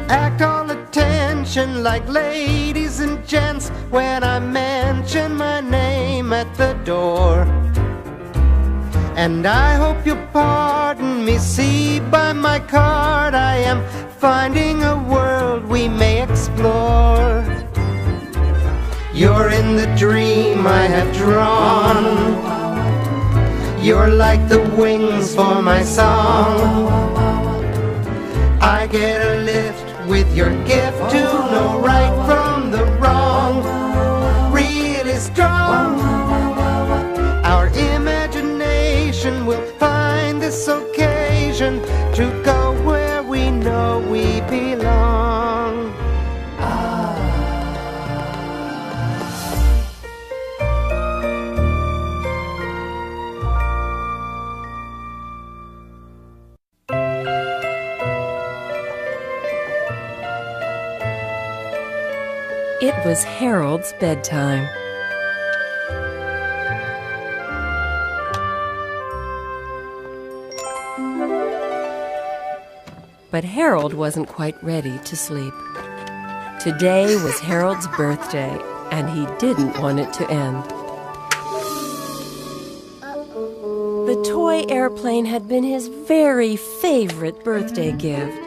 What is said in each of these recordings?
act all attention like ladies and gents when I mention my name at the door. And I hope you'll pardon me, see by my card I am finding a world we may explore. You're in the dream I have drawn. You're like the wings for my song. I get a lift with your gift to know right from the wrong. Really strong. Our imagination will find this occasion to go where we know we belong. It was Harold's bedtime. But Harold wasn't quite ready to sleep. Today was Harold's birthday, and he didn't want it to end. The toy airplane had been his very favorite birthday gift.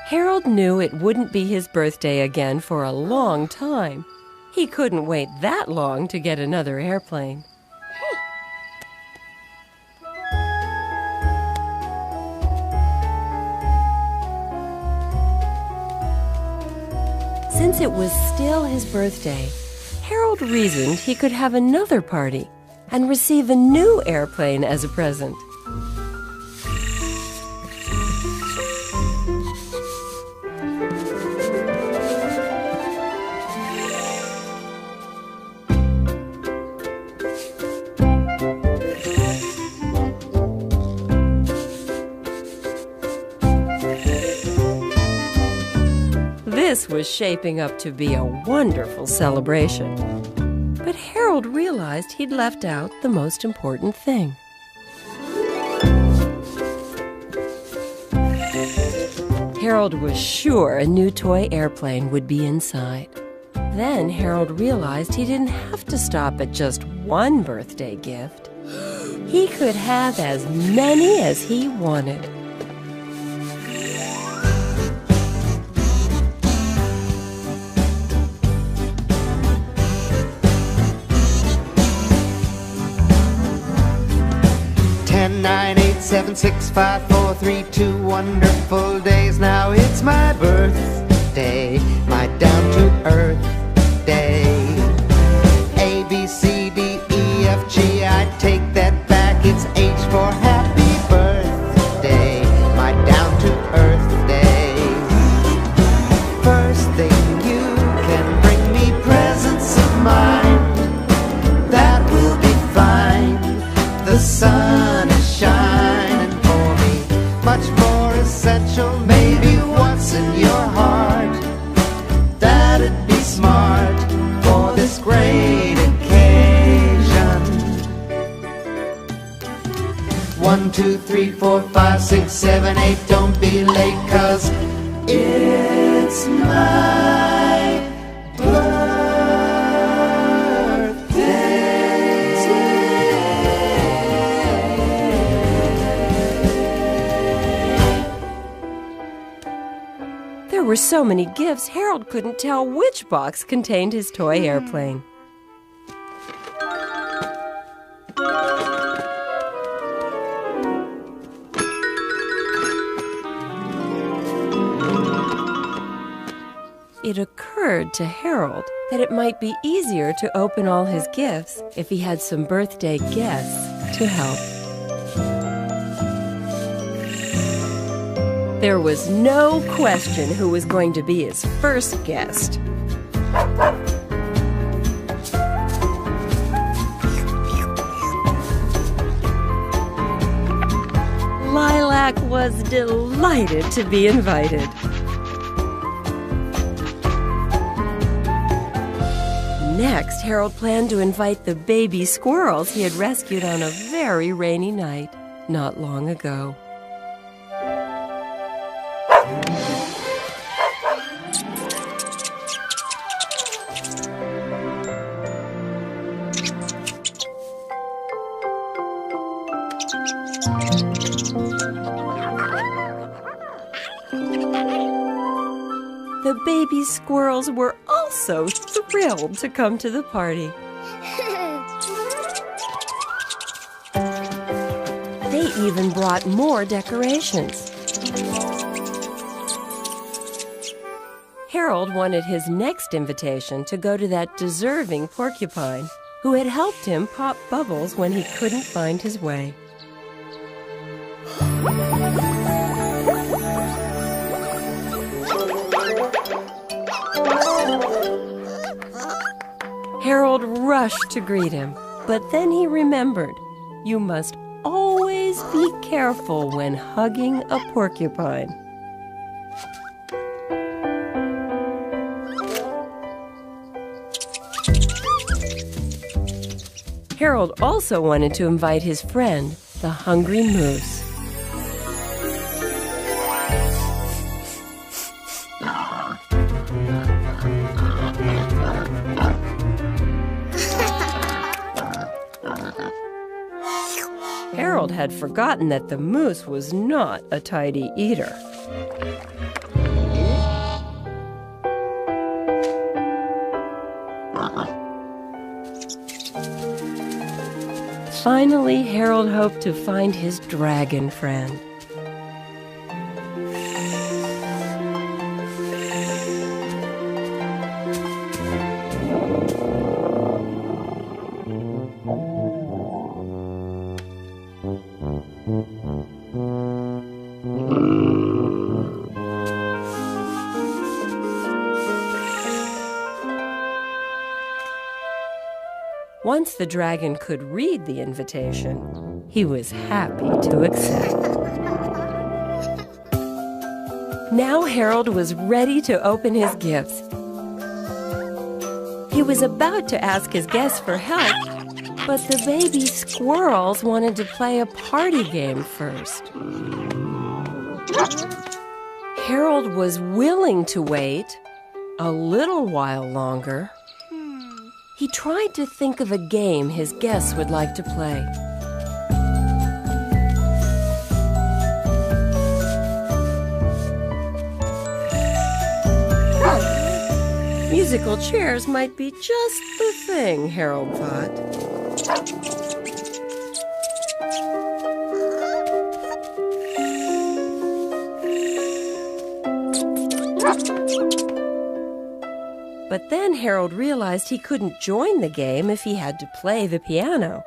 Harold knew it wouldn't be his birthday again for a long time. He couldn't wait that long to get another airplane. Since it was still his birthday, Harold reasoned he could have another party and receive a new airplane as a present. This was shaping up to be a wonderful celebration. But Harold realized he'd left out the most important thing. Harold was sure a new toy airplane would be inside. Then Harold realized he didn't have to stop at just one birthday gift. He could have as many as he wanted. Nine, 8, 7, 6, 5, 4, 3, 2 wonderful days. Now it's my birthday, my down-to-earth day. A, B, C, D, E, F, G, I take that back. It's H for happy birthday, my down-to-earth day. First thing you can bring me presents of mine. That will be fine. The sun is shining for me, much more essential, maybe what's in your heart. That'd be smart for this great occasion. 1, 2, 3, 4, 5, 6, 7, 8, don't be late, 'cause it's my birthday. There were so many gifts, Harold couldn't tell which box contained his toy airplane. It occurred to Harold that it might be easier to open all his gifts if he had some birthday guests to help. There was no question who was going to be his first guest. Lilac was delighted to be invited. Next, Harold planned to invite the baby squirrels he had rescued on a very rainy night not long ago. The baby squirrels were also thrilled to come to the party. They even brought more decorations. Harold wanted his next invitation to go to that deserving porcupine who had helped him pop bubbles when he couldn't find his way. Harold rushed to greet him, but then he remembered, you must always be careful when hugging a porcupine. Harold also wanted to invite his friend, the hungry moose. Harold had forgotten that the moose was not a tidy eater. Finally, Harold hoped to find his dragon friend. Once the dragon could read the invitation, he was happy to accept. Now Harold was ready to open his gifts. He was about to ask his guests for help, but the baby squirrels wanted to play a party game first. Harold was willing to wait a little while longer. He tried to think of a game his guests would like to play. Musical chairs might be just the thing, Harold thought. But then Harold realized he couldn't join the game if he had to play the piano.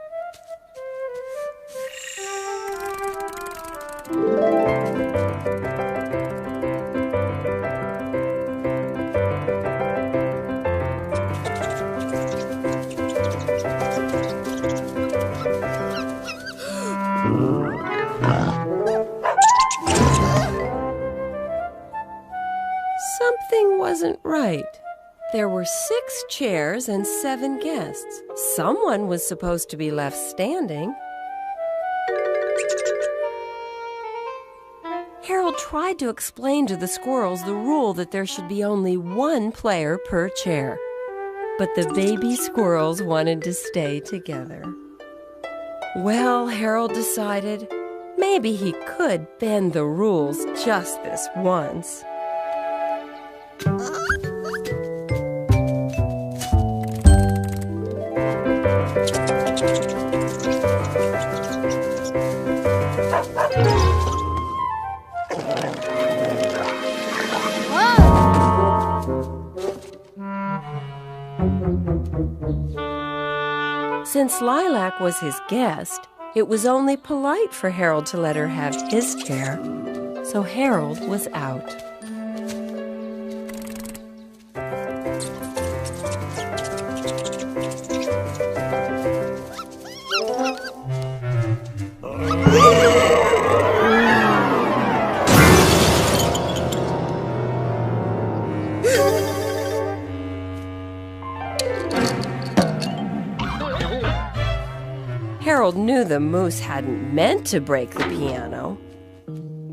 Something wasn't right. There were 6 chairs and 7 guests. Someone was supposed to be left standing. Harold tried to explain to the squirrels the rule that there should be only 1 player per chair. But the baby squirrels wanted to stay together. Well, Harold decided maybe he could bend the rules just this once. Since Lilac was his guest, it was only polite for Harold to let her have his chair. So Harold was out. Harold knew the moose hadn't meant to break the piano.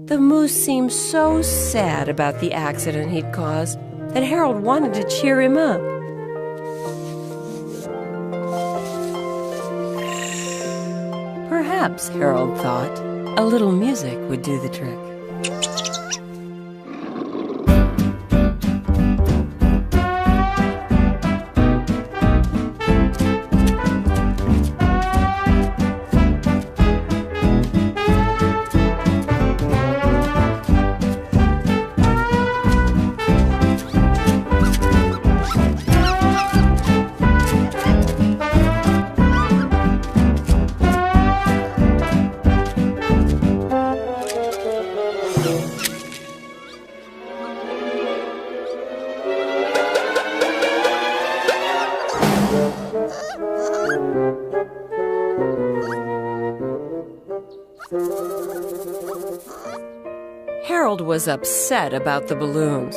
The moose seemed so sad about the accident he'd caused that Harold wanted to cheer him up. Perhaps, Harold thought, a little music would do the trick. Harold was upset about the balloons.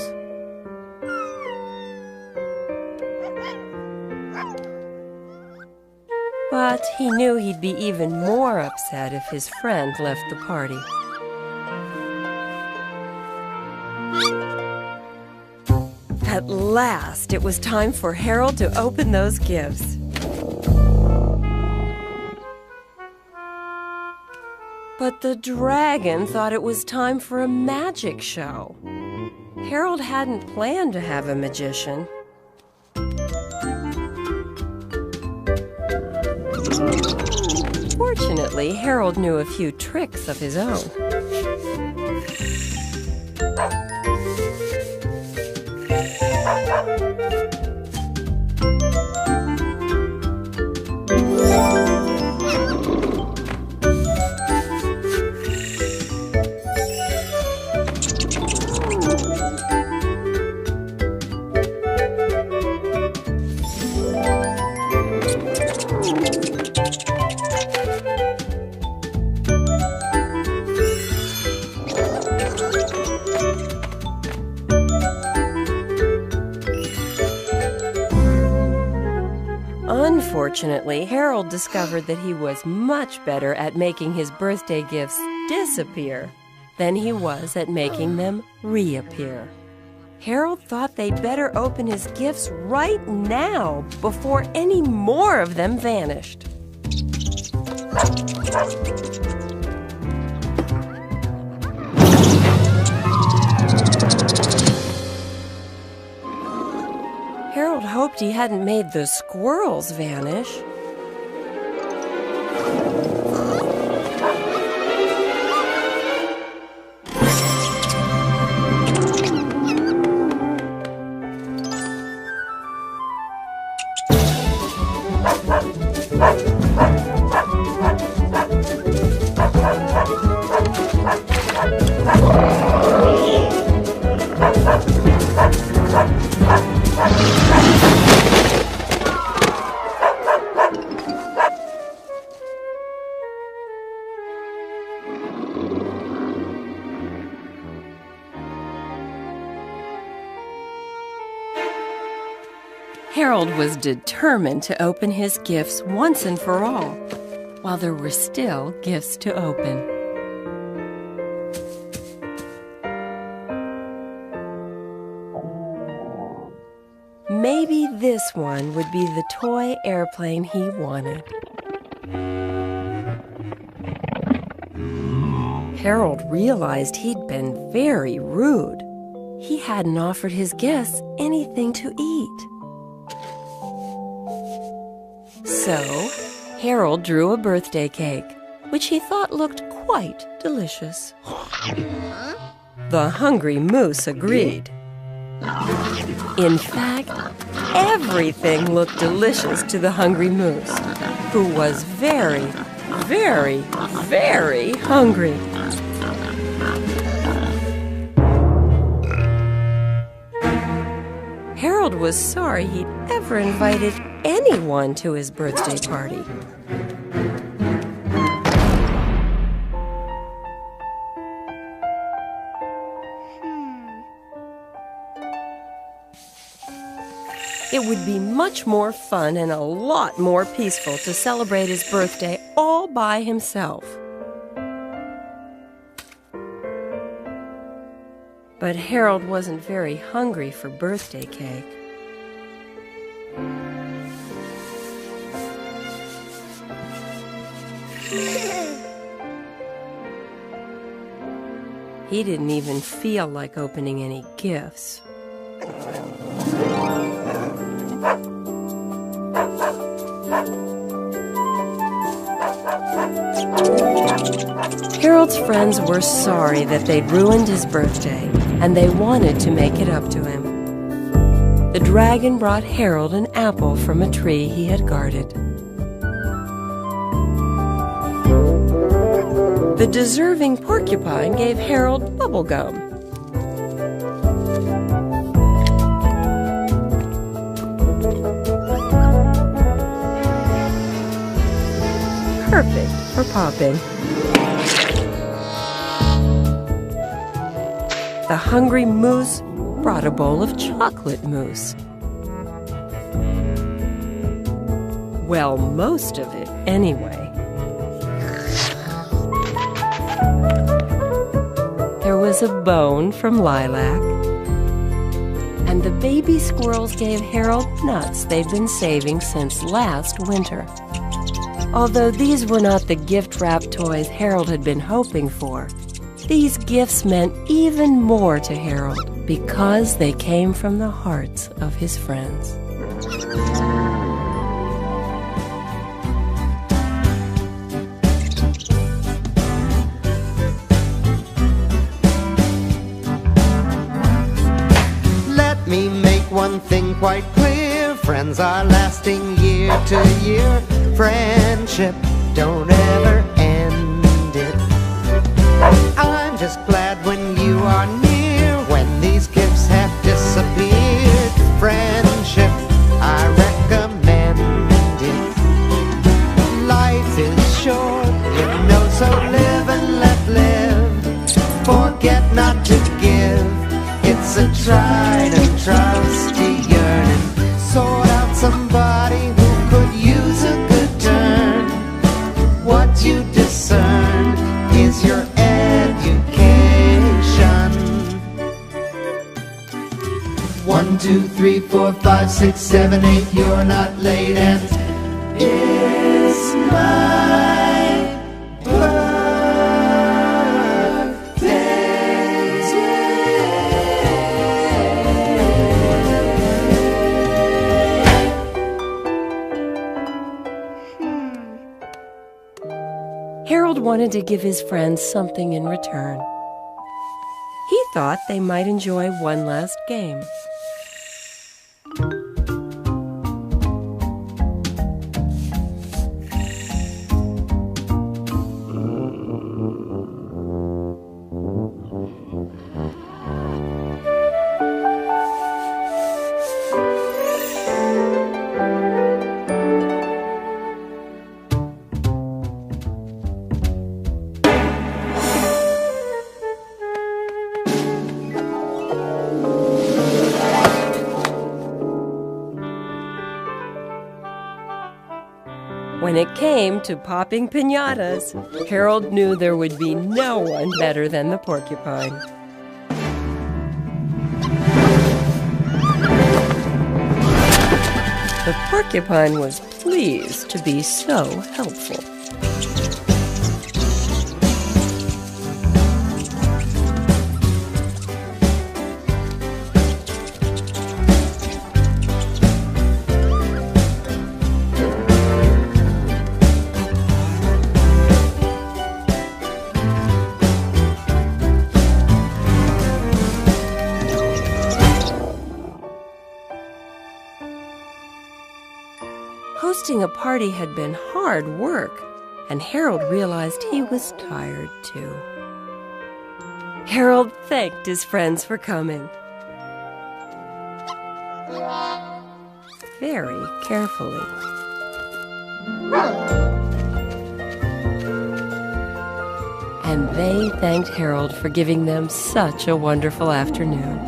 But he knew he'd be even more upset if his friend left the party. At last, it was time for Harold to open those gifts. But the dragon thought it was time for a magic show. Harold hadn't planned to have a magician. Fortunately, Harold knew a few tricks of his own. Unfortunately, Harold discovered that he was much better at making his birthday gifts disappear than he was at making them reappear. Harold thought they'd better open his gifts right now before any more of them vanished. Harold hoped he hadn't made the squirrels vanish. Harold was determined to open his gifts once and for all, while there were still gifts to open. Maybe this one would be the toy airplane he wanted. Harold realized he'd been very rude. He hadn't offered his guests anything to eat. So, Harold drew a birthday cake, which he thought looked quite delicious. The hungry moose agreed. In fact, everything looked delicious to the hungry moose, who was very, very, very hungry. Harold was sorry he'd ever invited anyone to his birthday party. It would be much more fun and a lot more peaceful to celebrate his birthday all by himself. But Harold wasn't very hungry for birthday cake. He didn't even feel like opening any gifts. Harold's friends were sorry that they'd ruined his birthday, and they wanted to make it up to him. The dragon brought Harold an apple from a tree he had guarded. The deserving porcupine gave Harold bubble gum. Perfect for popping. The hungry moose brought a bowl of chocolate mousse. Well, most of it, anyway. There was a bone from lilac, and the baby squirrels gave Harold nuts they'd been saving since last winter. Although these were not the gift-wrapped toys Harold had been hoping for, these gifts meant even more to Harold because they came from the hearts of his friends. Let me make one thing quite clear. Friends are lasting year to year. Friendship, don't ever end it. I'm just glad when you are near, when these gifts have disappeared. Friendship, I recommend it. Life is short, you know, so live and let live. Forget not to give. It's a tried and trusty yearning. Sort out somebody who could use a good turn. What you discern is your education. 1, 2, 3, 4, 5, 6, 7, 8. You're not late, and it's my birthday. Harold wanted to give his friends something in return. He thought they might enjoy one last game. When it came to popping piñatas, Harold knew there would be no one better than the porcupine. The porcupine was pleased to be so helpful. Hosting a party had been hard work, and Harold realized he was tired too. Harold thanked his friends for coming. Very carefully. And they thanked Harold for giving them such a wonderful afternoon.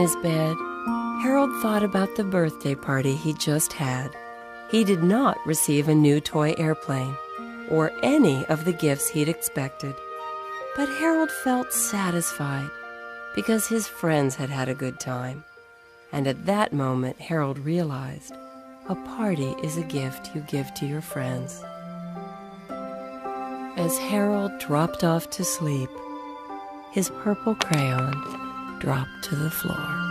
his bed, Harold thought about the birthday party he just had. He did not receive a new toy airplane or any of the gifts he'd expected. But Harold felt satisfied because his friends had had a good time. And at that moment, Harold realized a party is a gift you give to your friends. As Harold dropped off to sleep, his purple crayon dropped to the floor.